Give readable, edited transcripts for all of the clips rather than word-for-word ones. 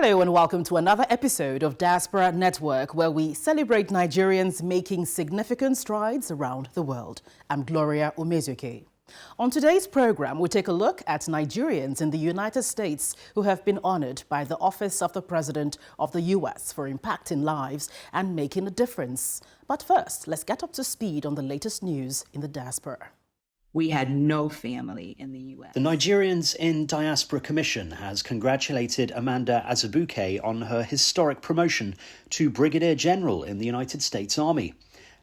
Hello and welcome to another episode of Diaspora Network, where we celebrate Nigerians making significant strides around the world. I'm Gloria Umezuke. On today's program, we take a look at Nigerians in the United States who have been honored by the Office of the President of the U.S. for impacting lives and making a difference. But first, let's get up to speed on the latest news in the diaspora. We had no family in the U.S. The Nigerians in Diaspora Commission has congratulated Amanda Azubuike on her historic promotion to Brigadier General in the United States Army.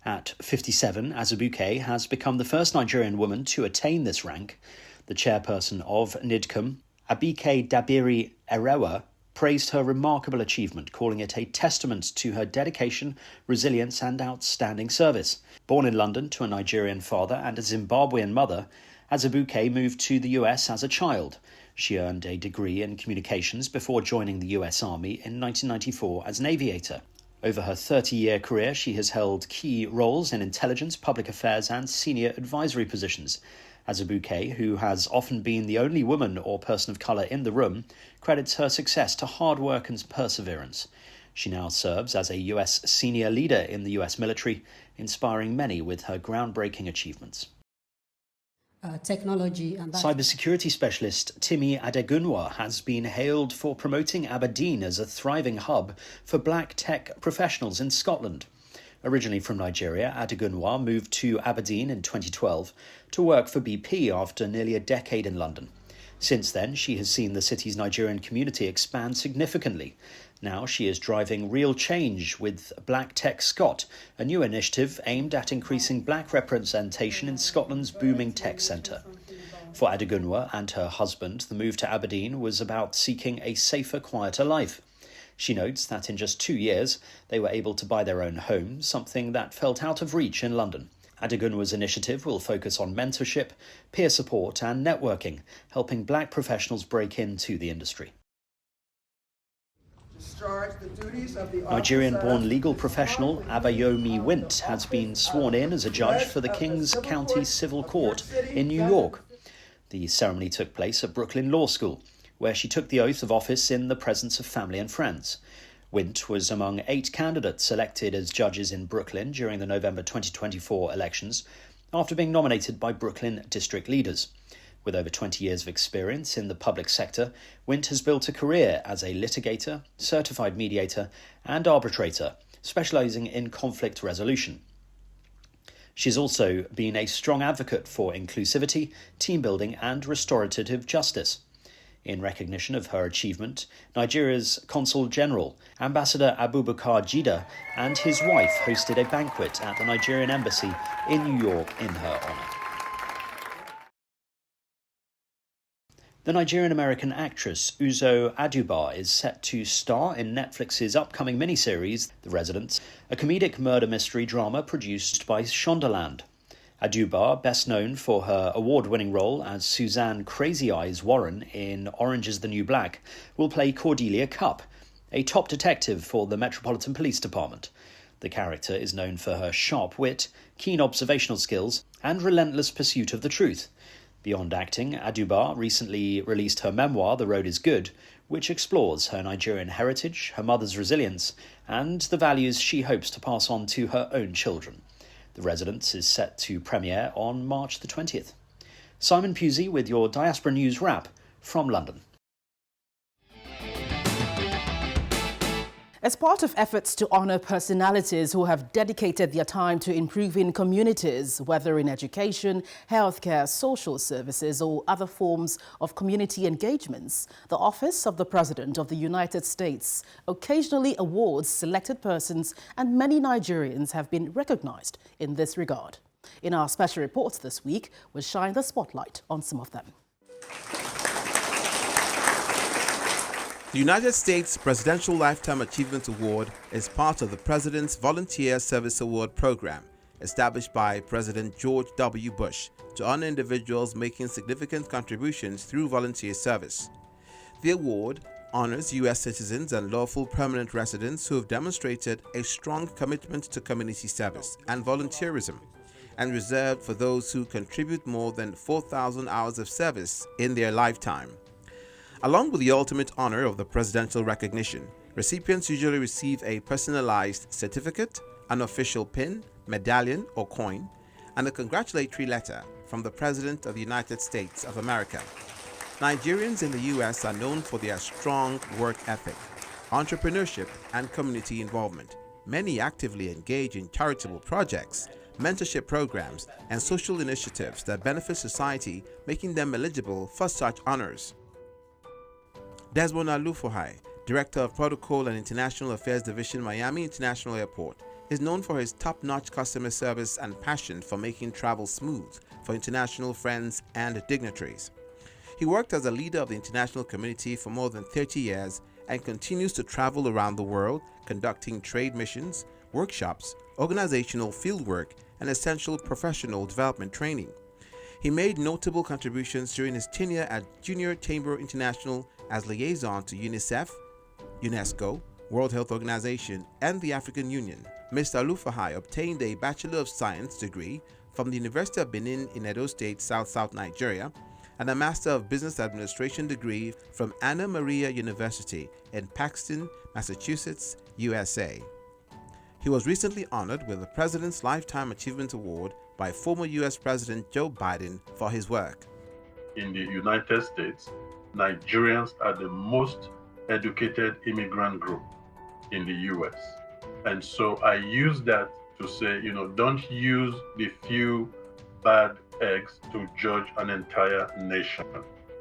At 57, Azubuike has become the first Nigerian woman to attain this rank. The chairperson of NIDCOM, Abike Dabiri Erewa, praised her remarkable achievement, calling it a testament to her dedication, resilience and outstanding service. Born in London to a Nigerian father and a Zimbabwean mother, Azubuike moved to the US as a child. She earned a degree in communications before joining the US Army in 1994 as an aviator. Over her 30-year career, she has held key roles in intelligence, public affairs and senior advisory positions. Azubuike, who has often been the only woman or person of colour in the room, credits her success to hard work and perseverance. She now serves as a US senior leader in the US military, inspiring many with her groundbreaking achievements. Technology and Cybersecurity specialist Timi Adegunwa has been hailed for promoting Aberdeen as a thriving hub for black tech professionals in Scotland. Originally from Nigeria, Adegunwa moved to Aberdeen in 2012 to work for BP after nearly a decade in London. Since then, she has seen the city's Nigerian community expand significantly. Now she is driving real change with Black Tech Scot, a new initiative aimed at increasing black representation in Scotland's booming tech centre. For Adegunwa and her husband, the move to Aberdeen was about seeking a safer, quieter life. She notes that in just 2 years, they were able to buy their own home, something that felt out of reach in London. Adegunwa's initiative will focus on mentorship, peer support and networking, helping black professionals break into the industry. Nigerian-born legal professional Abayomi Wint has been sworn in as a judge for the Kings County Civil Court in New York. The ceremony took place at Brooklyn Law School, where she took the oath of office in the presence of family and friends. Wint was among 8 candidates elected as judges in Brooklyn during the November 2024 elections, after being nominated by Brooklyn district leaders. With over 20 years of experience in the public sector, Wint has built a career as a litigator, certified mediator, and arbitrator, specialising in conflict resolution. She's also been a strong advocate for inclusivity, team building, and restorative justice. In recognition of her achievement, Nigeria's Consul General, Ambassador Abubakar Jida, and his wife hosted a banquet at the Nigerian Embassy in New York in her honour. The Nigerian-American actress Uzo Aduba is set to star in Netflix's upcoming miniseries, The Residents, a comedic murder mystery drama produced by Shondaland. Aduba, best known for her award-winning role as Suzanne Crazy Eyes Warren in Orange is the New Black, will play Cordelia Cupp, a top detective for the Metropolitan Police Department. The character is known for her sharp wit, keen observational skills, and relentless pursuit of the truth. Beyond acting, Aduba recently released her memoir, The Road is Good, which explores her Nigerian heritage, her mother's resilience, and the values she hopes to pass on to her own children. The Residents is set to premiere on March the 20th. Simon Pusey with your Diaspora News Wrap from London. As part of efforts to honour personalities who have dedicated their time to improving communities, whether in education, healthcare, social services or other forms of community engagements, the Office of the President of the United States occasionally awards selected persons, and many Nigerians have been recognised in this regard. In our special reports this week, we'll shine the spotlight on some of them. The United States Presidential Lifetime Achievement Award is part of the President's Volunteer Service Award program, established by President George W. Bush to honor individuals making significant contributions through volunteer service. The award honors U.S. citizens and lawful permanent residents who have demonstrated a strong commitment to community service and volunteerism, and reserved for those who contribute more than 4,000 hours of service in their lifetime. Along with the ultimate honor of the presidential recognition, recipients usually receive a personalized certificate, an official pin, medallion or coin, and a congratulatory letter from the President of the United States of America. Nigerians in the U.S. are known for their strong work ethic, entrepreneurship, and community involvement. Many actively engage in charitable projects, mentorship programs, and social initiatives that benefit society, making them eligible for such honors. Desmond Alufohai, Director of Protocol and International Affairs Division, Miami International Airport, is known for his top-notch customer service and passion for making travel smooth for international friends and dignitaries. He worked as a leader of the international community for more than 30 years and continues to travel around the world, conducting trade missions, workshops, organizational fieldwork, and essential professional development training. He made notable contributions during his tenure at Junior Chamber International as liaison to UNICEF, UNESCO, World Health Organization, and the African Union. Mr. Alufohai obtained a Bachelor of Science degree from the University of Benin in Edo State, South Nigeria, and a Master of Business Administration degree from Anna Maria University in Paxton, Massachusetts, USA. He was recently honored with the President's Lifetime Achievement Award by former U.S. President Joe Biden for his work. In the United States, Nigerians are the most educated immigrant group in the U.S. And so I use that to say, don't use the few bad eggs to judge an entire nation.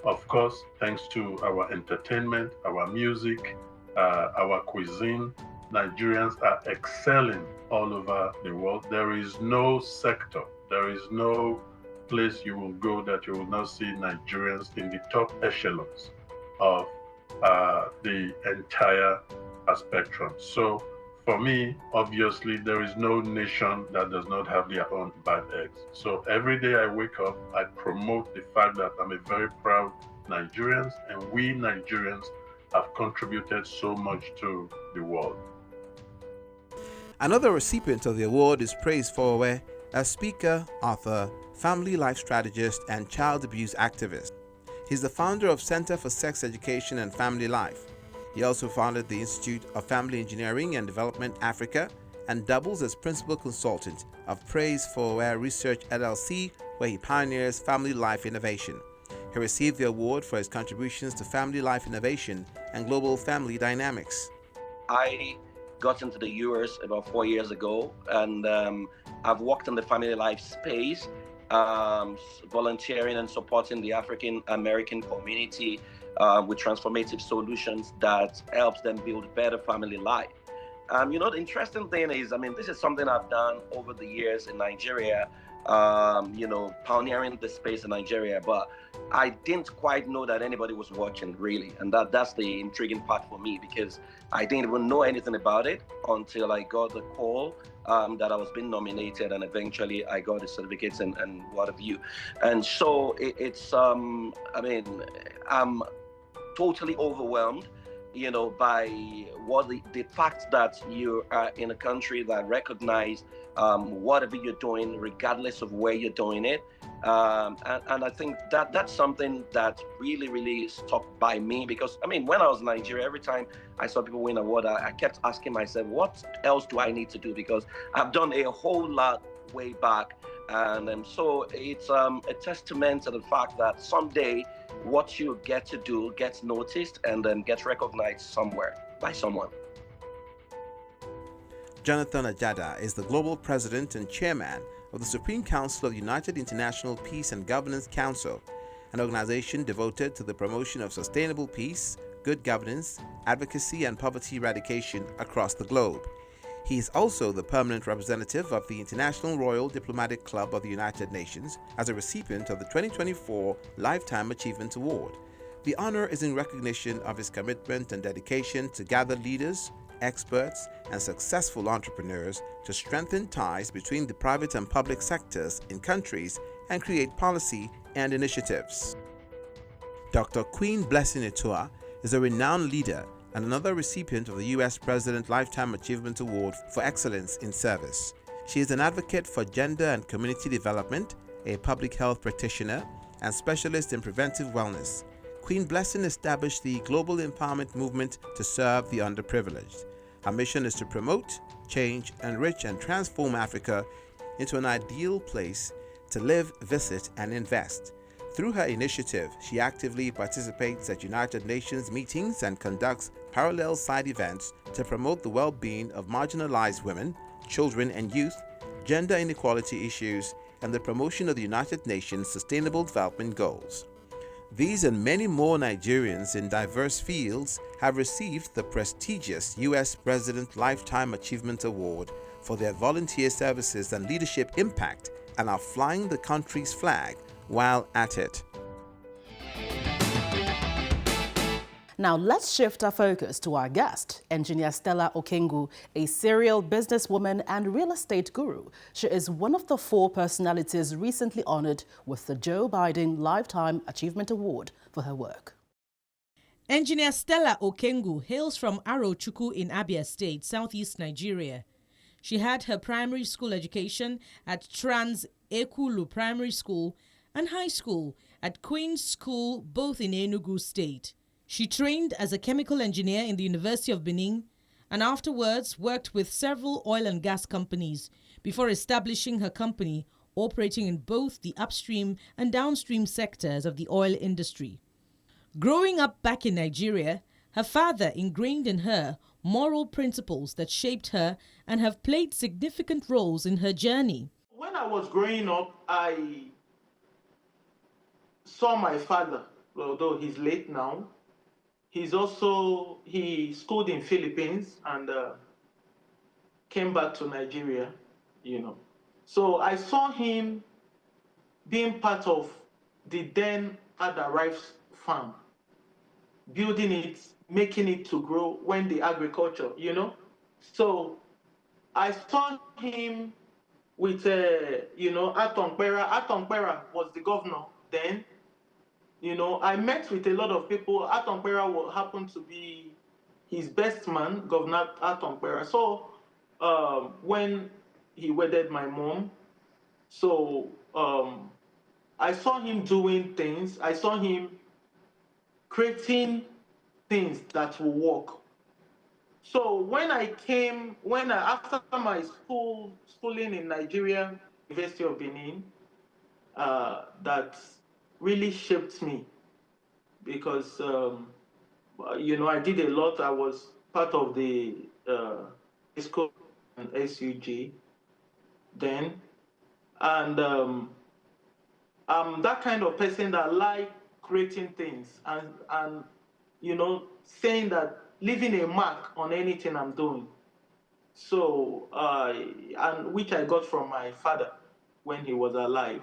Of course, thanks to our entertainment, our music, our cuisine, Nigerians are excelling all over the world. There is no sector, there is no place you will go that you will not see Nigerians in the top echelons of the entire spectrum. So for me, obviously, there is no nation that does not have their own bad eggs. So every day I wake up, I promote the fact that I'm a very proud Nigerian, and we Nigerians have contributed so much to the world. Another recipient of the award is Praise Fowe, a speaker, author, family life strategist, and child abuse activist. He's the founder of Center for Sex Education and Family Life. He also founded the Institute of Family Engineering and Development Africa and doubles as principal consultant of Praise Fowe Research LLC, where he pioneers family life innovation. He received the award for his contributions to family life innovation and global family dynamics. I got into the US about 4 years ago, and I've worked in the family life space, volunteering and supporting the African American community with transformative solutions that helps them build better family life. The interesting thing is, this is something I've done over the years in Nigeria, pioneering the space in Nigeria, but I didn't quite know that anybody was watching, really. And that's the intriguing part for me, because I didn't even know anything about it until I got the call that I was being nominated, and eventually I got the certificates and what have you. And so I'm totally overwhelmed, by what the fact that you are in a country that recognize whatever you're doing, regardless of where you're doing it. And I think that's something that really, really stuck by me, because when I was in Nigeria, every time I saw people win an award, I kept asking myself, what else do I need to do? Because I've done a whole lot way back. And so it's a testament to the fact that someday what you get to do gets noticed and then gets recognized somewhere by someone. Jonathan Ajada is the global president and chairman of the Supreme Council of the United International Peace and Governance Council, an organization devoted to the promotion of sustainable peace, good governance, advocacy, and poverty eradication across the globe. He is also the permanent representative of the International Royal Diplomatic Club of the United Nations as a recipient of the 2024 Lifetime Achievement Award. The honor is in recognition of his commitment and dedication to gather leaders, experts, and successful entrepreneurs to strengthen ties between the private and public sectors in countries and create policy and initiatives. Dr. Queen Blessing Etua is a renowned leader and another recipient of the U.S. President Lifetime Achievement Award for Excellence in Service. She is an advocate for gender and community development, a public health practitioner, and specialist in preventive wellness. Queen Blessing established the Global Empowerment Movement to serve the underprivileged. Her mission is to promote, change, enrich, and transform Africa into an ideal place to live, visit, and invest. Through her initiative, she actively participates at United Nations meetings and conducts parallel side events to promote the well-being of marginalized women, children, and youth, gender inequality issues, and the promotion of the United Nations Sustainable Development Goals. These and many more Nigerians in diverse fields have received the prestigious U.S. President Lifetime Achievement Award for their volunteer services and leadership impact and are flying the country's flag while at it. Now let's shift our focus to our guest, engineer Stella Okengwu, a serial businesswoman and real estate guru. She is one of the 4 personalities recently honored with the Joe Biden Lifetime Achievement Award for her work. Engineer Stella Okengwu hails from Arochukwu in Abia State, southeast Nigeria. She had her primary school education at Trans Ekulu Primary School and high school at Queen's School, both in Enugu State. She trained as a chemical engineer in the University of Benin and afterwards worked with several oil and gas companies before establishing her company operating in both the upstream and downstream sectors of the oil industry. Growing up back in Nigeria, her father ingrained in her moral principles that shaped her and have played significant roles in her journey. When I was growing up, I saw my father, although he's late now. He schooled in Philippines and came back to Nigeria, So I saw him being part of the then Ada Rice farm, building it, making it to grow when the agriculture, So I saw him with, Atompera. Atompera was the governor then. I met with a lot of people. Atompera happened to be his best man, Governor Atompera. So when he wedded my mom, I saw him doing things. I saw him creating things that will work. So after my schooling in Nigeria, University of Benin, that really shaped me because, I did a lot. I was part of the school and SUG then. And I'm that kind of person that like creating things and saying that leaving a mark on anything I'm doing. So, and which I got from my father when he was alive.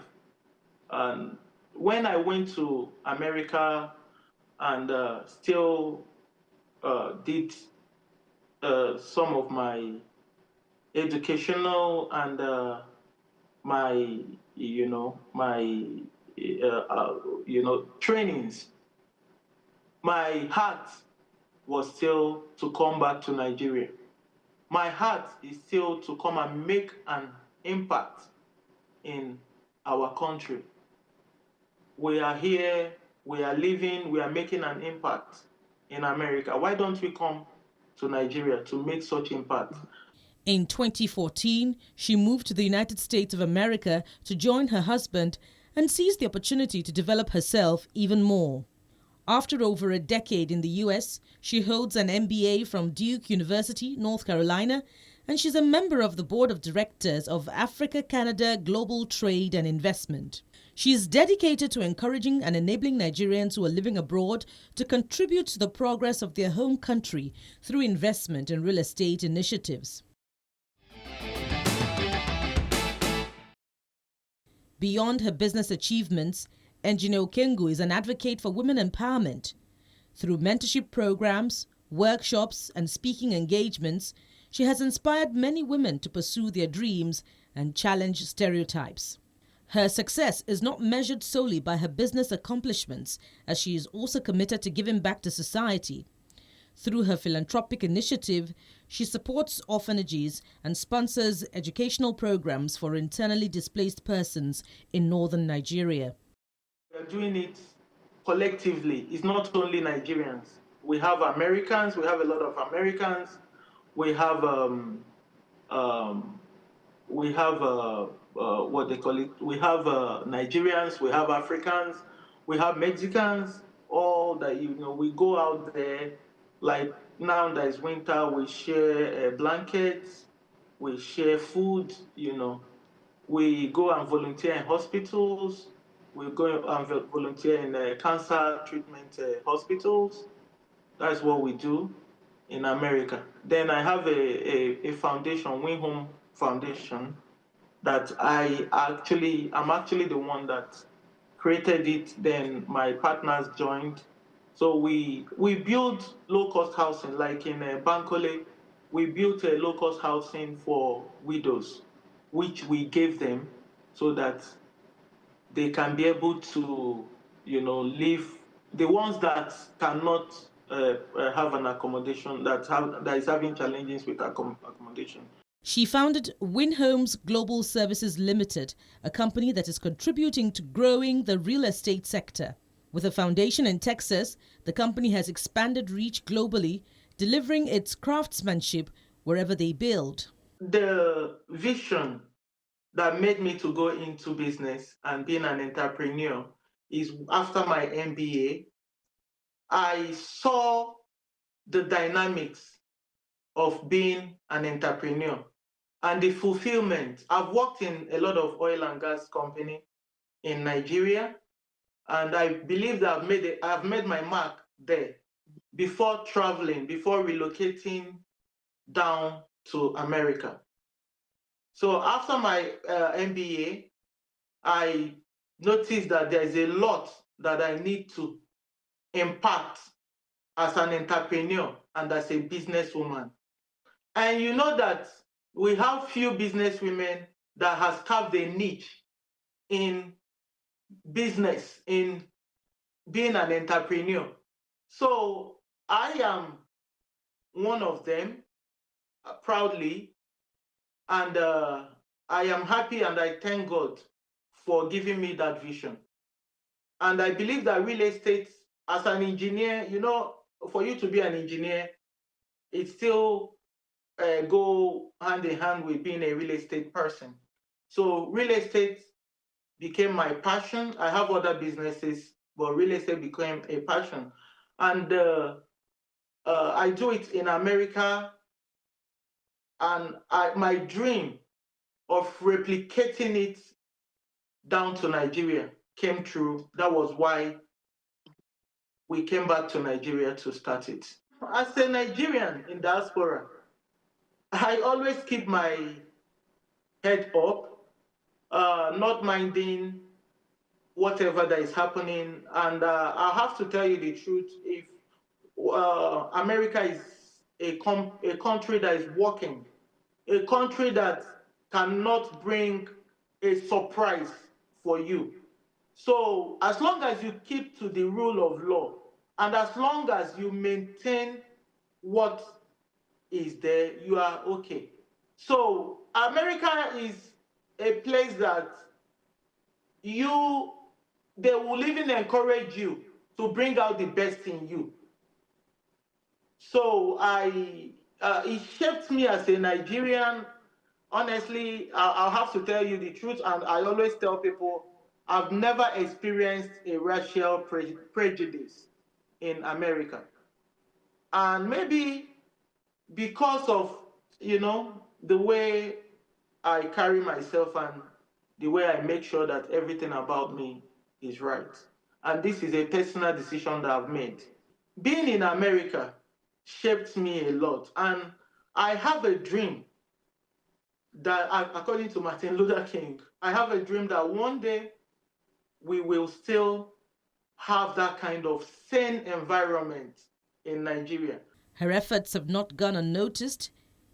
And when I went to America and still did some of my educational and my trainings, my heart was still to come back to Nigeria. My heart is still to come and make an impact in our country. We are here, we are living, we are making an impact in America. Why don't we come to Nigeria to make such impact? In 2014, she moved to the United States of America to join her husband and seized the opportunity to develop herself even more. After over a decade in the U.S., she holds an MBA from Duke University, North Carolina, and she's a member of the board of directors of Africa-Canada Global Trade and Investment. She is dedicated to encouraging and enabling Nigerians who are living abroad to contribute to the progress of their home country through investment in real estate initiatives. Beyond her business achievements, Engineer Okengwu is an advocate for women empowerment. Through mentorship programs, workshops, and speaking engagements, she has inspired many women to pursue their dreams and challenge stereotypes. Her success is not measured solely by her business accomplishments, as she is also committed to giving back to society. Through her philanthropic initiative, she supports orphanages and sponsors educational programs for internally displaced persons in northern Nigeria. We are doing it collectively. It's not only Nigerians. We have Americans. We have a lot of Americans. We have what they call it. We have Nigerians. We have Africans. We have Mexicans. All that we go out there. Like now that it's winter, we share blankets. We share food. We go and volunteer in hospitals. We go and volunteer in cancer treatment hospitals. That's what we do in America. Then I have a foundation, Win Home Foundation, that I'm actually the one that created it. Then my partners joined. So we build low-cost housing, like in Bankole. We built a low-cost housing for widows, which we gave them so that they can be able to, live. The ones that cannot have an accommodation, that is having challenges with accommodation. She founded Win Homes Global Services Limited, a company that is contributing to growing the real estate sector. With a foundation in Texas, the company has expanded reach globally, delivering its craftsmanship wherever they build. The vision that made me to go into business and being an entrepreneur is after my MBA, I saw the dynamics of being an entrepreneur and the fulfillment. I've worked in a lot of oil and gas company in Nigeria, and I believe that I've made my mark there before traveling, before relocating down to America. So after my MBA, I noticed that there's a lot that I need to impact as an entrepreneur and as a businesswoman. And you know that we have few businesswomen that has carved a niche in business, in being an entrepreneur. So I am one of them, proudly, and I am happy and I thank God for giving me that vision. And I believe that real estate, as an engineer, for you to be an engineer, it still go hand in hand with being a real estate person. So real estate became my passion. I have other businesses, but real estate became a passion. And I do it in America. And my dream of replicating it down to Nigeria came true. That was why we came back to Nigeria to start it. As a Nigerian in diaspora, I always keep my head up, not minding whatever that is happening. And I have to tell you the truth, if America is a country that is working, a country that cannot bring a surprise for you. So as long as you keep to the rule of law, and as long as you maintain what is there, you are okay. So America is a place that they will even encourage you to bring out the best in you. So it shaped me as a Nigerian. Honestly, I'll have to tell you the truth, and I always tell people I've never experienced a racial prejudice in America. And maybe because of, the way I carry myself and the way I make sure that everything about me is right. And this is a personal decision that I've made. Being in America shaped me a lot. And I have a dream that, according to Martin Luther King, I have a dream that one day we will still have that kind of sane environment in Nigeria. Her efforts have not gone unnoticed,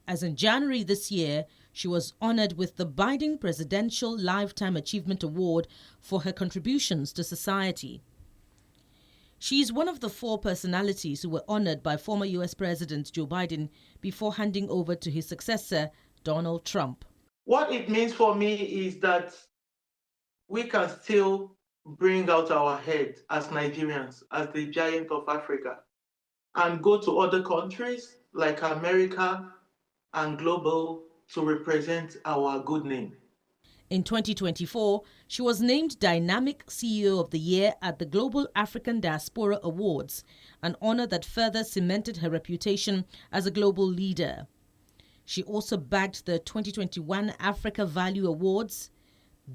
as in January this year, she was honored with the Biden Presidential Lifetime Achievement Award for her contributions to society. She is one of the 4 personalities who were honored by former U.S. President Joe Biden before handing over to his successor, Donald Trump. What it means for me is that we can still bring out our head as Nigerians, as the giant of Africa, and go to other countries like America and global to represent our good name. In 2024, she was named Dynamic CEO of the Year at the Global African Diaspora Awards, an honor that further cemented her reputation as a global leader. She also bagged the 2021 Africa Value Awards,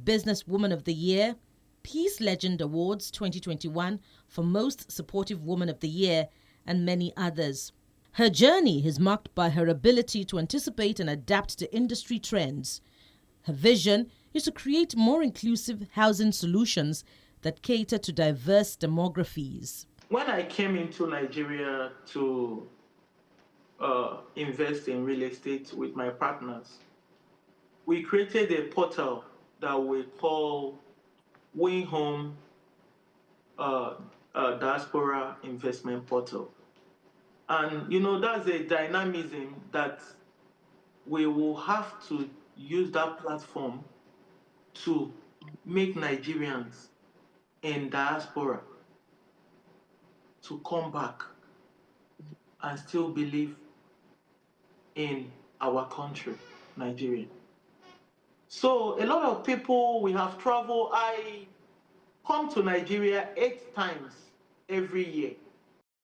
Businesswoman of the Year, Peace Legend Awards 2021 for Most Supportive Woman of the Year, and many others. Her journey is marked by her ability to anticipate and adapt to industry trends. Her vision is to create more inclusive housing solutions that cater to diverse demographies. When I came into Nigeria to invest in real estate with my partners, we created a portal that we call Win Home Diaspora Investment Portal. And, that's a dynamism that we will have to use that platform to make Nigerians in diaspora to come back and still believe in our country, Nigeria. So a lot of people, we have traveled. I come to Nigeria 8 times every year.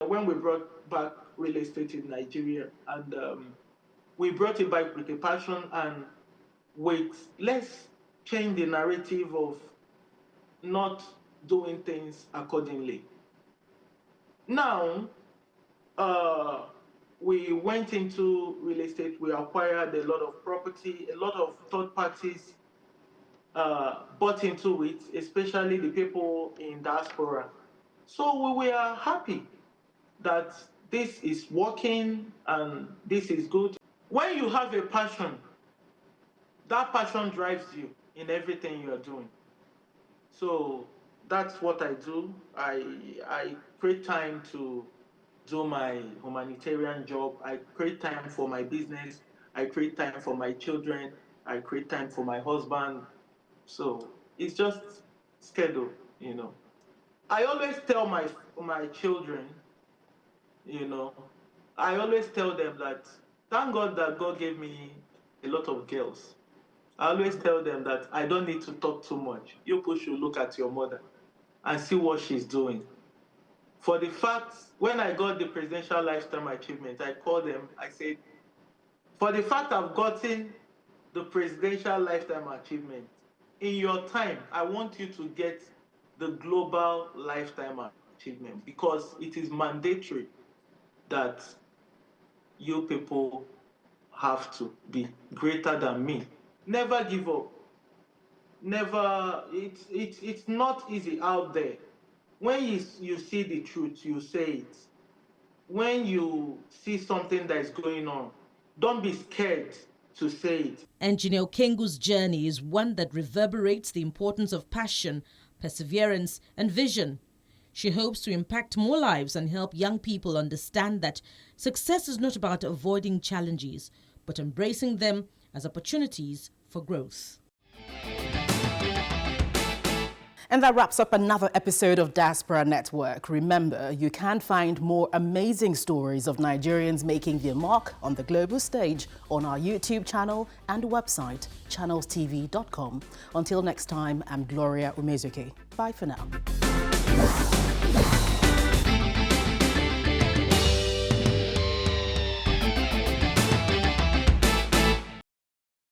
When we brought back real estate in Nigeria, and we brought it back with a passion and with let's change the narrative of not doing things accordingly. Now, we went into real estate, we acquired a lot of property, a lot of third parties bought into it, especially the people in diaspora. So we were happy that this is working and this is good. When you have a passion, that passion drives you in everything you are doing. So that's what I do. I create time to do my humanitarian job. I create time for my business. I create time for my children. I create time for my husband. So it's just schedule, I always tell my children, I always tell them that thank God that God gave me a lot of girls. I always tell them that I don't need to talk too much. You people should look at your mother and see what she's doing. For the fact, when I got the Presidential Lifetime Achievement, I called them, I said, for the fact I've gotten the Presidential Lifetime Achievement, in your time, I want you to get the Global Lifetime Achievement because it is mandatory that you people have to be greater than me. Never give up. Never, it's not easy out there. When you see the truth, you say it. When you see something that is going on, don't be scared to say it. Engineer Okengwu's journey is one that reverberates the importance of passion, perseverance, and vision. She hopes to impact more lives and help young people understand that success is not about avoiding challenges, but embracing them as opportunities for growth. And that wraps up another episode of Diaspora Network. Remember, you can find more amazing stories of Nigerians making their mark on the global stage on our YouTube channel and website, channelstv.com. Until next time, I'm Gloria Umezuke. Bye for now.